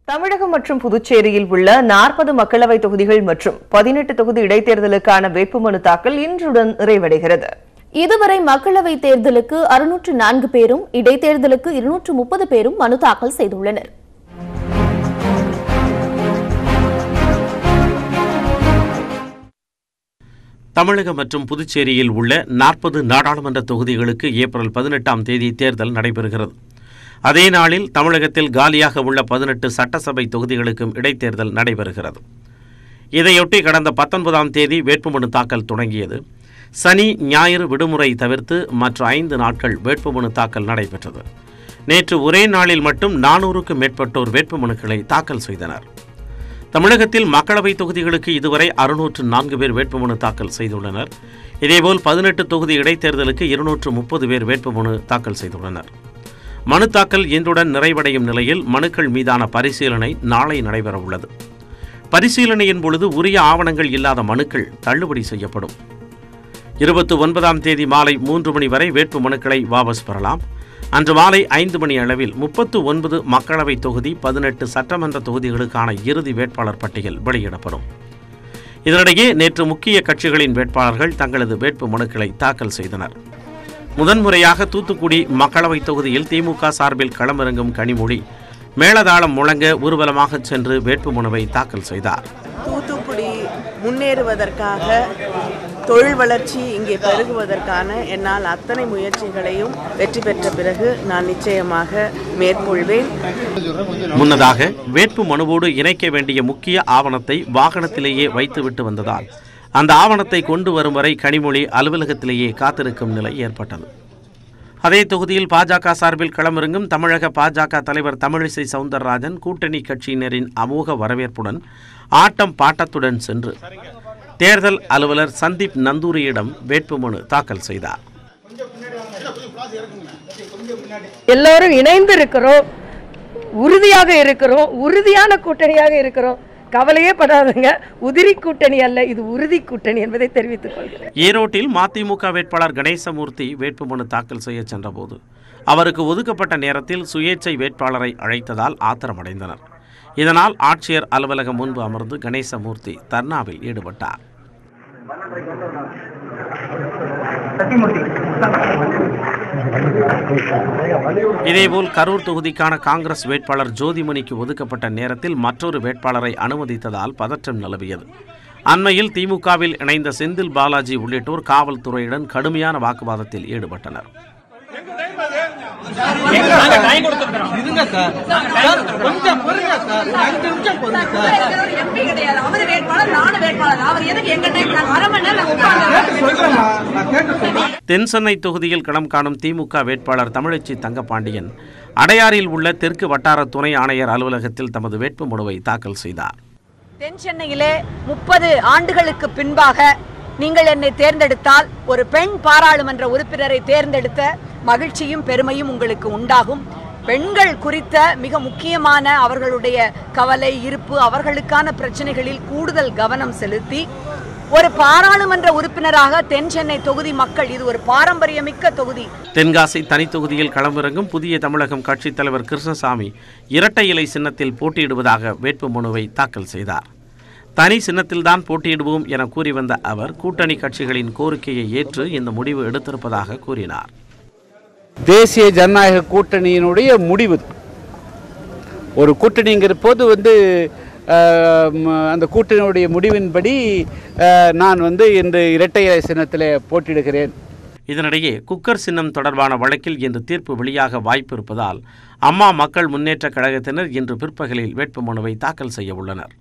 தமிழகம் மற்றும் புதுச்சேரியில் உள்ள 40 மக்களவை தொகுதிகள் மற்றும் 18 தொகுதி இடைத்தேர்தலுக்கான வேட்புமனு தாக்கல் இன்றுடன் நிறைவடைகிறது. இதுவரை மக்களவை தேர்தலுக்கு 604 பேரும் இடைத்தேர்தலுக்கு 230 பேரும் மனு தாக்கல் செய்துள்ளனர். தமிழகம் மற்றும் புதுச்சேரியில் உள்ள 40 நாடாளுமன்ற தொகுதிகளுக்கு ஏப்ரல் 18ஆம் தேதி தேர்தல் நடைபெறுகிறது. அதே நாளில் தமிழகத்தில் காலியாக உள்ள 18 சட்டசபை தொகுதிகளுக்கும் இடைத்தேர்தல் நடைபெறுகிறது. இதையொட்டி கடந்த 19ஆம் தேதி வேட்புமனு தாக்கல் தொடங்கியது. சனி ஞாயிறு விடுமுறை தவிர்த்து மற்ற 5 நாட்கள் வேட்புமனு தாக்கல் நடைபெற்றது. நேற்று ஒரே நாளில் மட்டும் 400க்கும் மேற்பட்டோர் வேட்புமனுக்களை தாக்கல் செய்தனர். தமிழகத்தில் மக்களவை தொகுதிகளுக்கு இதுவரை 604 பேர் வேட்புமனு தாக்கல் செய்துள்ளனர். இதேபோல் 18 தொகுதி இடைத்தேர்தலுக்கு 230 பேர் வேட்புமனு தாக்கல் செய்துள்ளனர். மனு தாக்கல் இன்றுடன் நிறைவடையும் நிலையில் மனுக்கள் மீதான பரிசீலனை நாளை நடைபெறவுள்ளது. பரிசீலனையின் பொழுது உரிய ஆவணங்கள் இல்லாத மனுக்கள் தள்ளுபடி செய்யப்படும். 29ஆம் தேதி மாலை 3 மணி வரை வேட்பு மனுக்களை வாபஸ் பெறலாம். அன்று மாலை 5 மணி அளவில் 39 மக்களவை தொகுதி 18 சட்டமன்ற தொகுதிகளுக்கான இறுதி வேட்பாளர் பட்டியல் வெளியிடப்படும். இதனிடையே நேற்று முக்கிய கட்சிகளின் வேட்பாளர்கள் தங்களது வேட்பு மனுக்களை தாக்கல் செய்தனர். முதன்முறையாக தூத்துக்குடி மக்களவை தொகுதியில் திமுக சார்பில் களமிறங்கும் கனிமொழி மேளதாளம் முழங்க ஊர்வலமாக சென்று வேட்புமனுவை தாக்கல் செய்தார். தூத்துக்குடி முன்னேறுவதற்காக தொழில் வளர்ச்சி இங்கே பெருகுவதற்கான என்னால் அத்தனை முயற்சிகளையும் வெற்றி பெற்ற பிறகு நான் நிச்சயமாக மேற்கொள்வேன். முன்னதாக வேட்பு மனுவோடு இணைக்க வேண்டிய முக்கிய ஆவணத்தை வாகனத்திலேயே வைத்துவிட்டு வந்ததால் அந்த ஆவணத்தை கொண்டு வரும் வரை கனிமொழி அலுவலகத்திலேயே காத்திருக்கும் நிலை ஏற்பட்டது. அதே தொகுதியில் பாஜக சார்பில் களமிறங்கும் தமிழக பாஜக தலைவர் தமிழிசை சவுந்தரராஜன் கூட்டணி கட்சியினரின் அமோக வரவேற்புடன் ஆட்டம் பாட்டத்துடன் சென்று தேர்தல் அலுவலர் சந்தீப் நந்தூரியிடம் வேட்புமனு தாக்கல் செய்தார். எல்லாரும் இணைந்து இருக்கிறோம், உறுதியாக இருக்கிறோம், உறுதியான கூட்டணியாக இருக்கிறோம். கவலையே படாதுங்க, உதிரி கூட்டணி அல்ல, இது உறுதி கூட்டணி என்பதை தெரிவித்துக் கொள்கிறேன். ஈரோட்டில் மதிமுக வேட்பாளர் கணேசமூர்த்தி வேட்புமனு தாக்கல் செய்ய சென்றபோது அவருக்கு ஒதுக்கப்பட்ட நேரத்தில் சுயேட்சை வேட்பாளரை அழைத்ததால் ஆத்திரமடைந்தனர். இதனால் ஆட்சியர் அலுவலகம் முன்பு அமர்ந்து கணேசமூர்த்தி தர்ணாவில் ஈடுபட்டார். இதேபோல் கரூர் தொகுதிக்கான காங்கிரஸ் வேட்பாளர் ஜோதிமணிக்கு ஒதுக்கப்பட்ட நேரத்தில் மற்றொரு வேட்பாளரை அனுமதித்ததால் பதற்றம் நிலவியது. அண்மையில் திமுகவில் இணைந்த செந்தில் பாலாஜி உள்ளிட்டோர் காவல்துறையுடன் கடுமையான வாக்குவாதத்தில் ஈடுபட்டனர். தென் சென்னை தொகுதியில் களம் காணும் திமுக வேட்பாளர் தமிழச்சி தங்கப்பாண்டியன் அடையாறில் உள்ள தெற்கு வட்டார துணை ஆணையர் அலுவலகத்தில் தமது வேட்புமனுவை தாக்கல் செய்தார். தென் சென்னையிலே 30 ஆண்டுகளுக்கு பின்பாக நீங்கள் என்னை தேர்ந்தெடுத்தால் ஒரு பெண் பாராளுமன்ற உறுப்பினரை தேர்ந்தெடுத்த மகிழ்ச்சியும் பெருமையும் உங்களுக்கு உண்டாகும். பெண்கள் குறித்த மிக முக்கியமான அவர்களுடைய கவலை இருப்பு, அவர்களுக்கான பிரச்சனைகளில் கூடுதல் கவனம் செலுத்தி ஒரு பாராளுமன்ற உறுப்பினராக தென் சென்னை தொகுதி மக்கள், இது ஒரு பாரம்பரியமிக்க தொகுதி. தென்காசி தனி தொகுதியில் களமிறங்கும் புதிய தமிழகம் கட்சித் தலைவர் கிருஷ்ணசாமி இரட்டை இலை சின்னத்தில் போட்டியிடுவதாக வேட்புமனுவை தாக்கல் செய்தார். தனி சின்னத்தில்தான் போட்டியிடுவோம் என கூறி வந்த அவர் கூட்டணி கட்சிகளின் கோரிக்கையை ஏற்று இந்த முடிவு எடுத்திருப்பதாக கூறினார். தேசிய ஜனநாயக கூட்டணியினுடைய முடிவு, ஒரு கூட்டணிங்கிற போது அந்த கூட்டணியுடைய முடிவின்படி நான் இன்று இரட்டை இலை சின்னத்தில் போட்டியிடுகிறேன். இதனிடையே குக்கர் சின்னம் தொடர்பான வழக்கில் இன்று தீர்ப்பு வெளியாக வாய்ப்பு இருப்பதால் அம்மா மக்கள் முன்னேற்ற கழகத்தினர் இன்று பிற்பகலில் வேட்புமனுவை தாக்கல் செய்ய உள்ளனர்.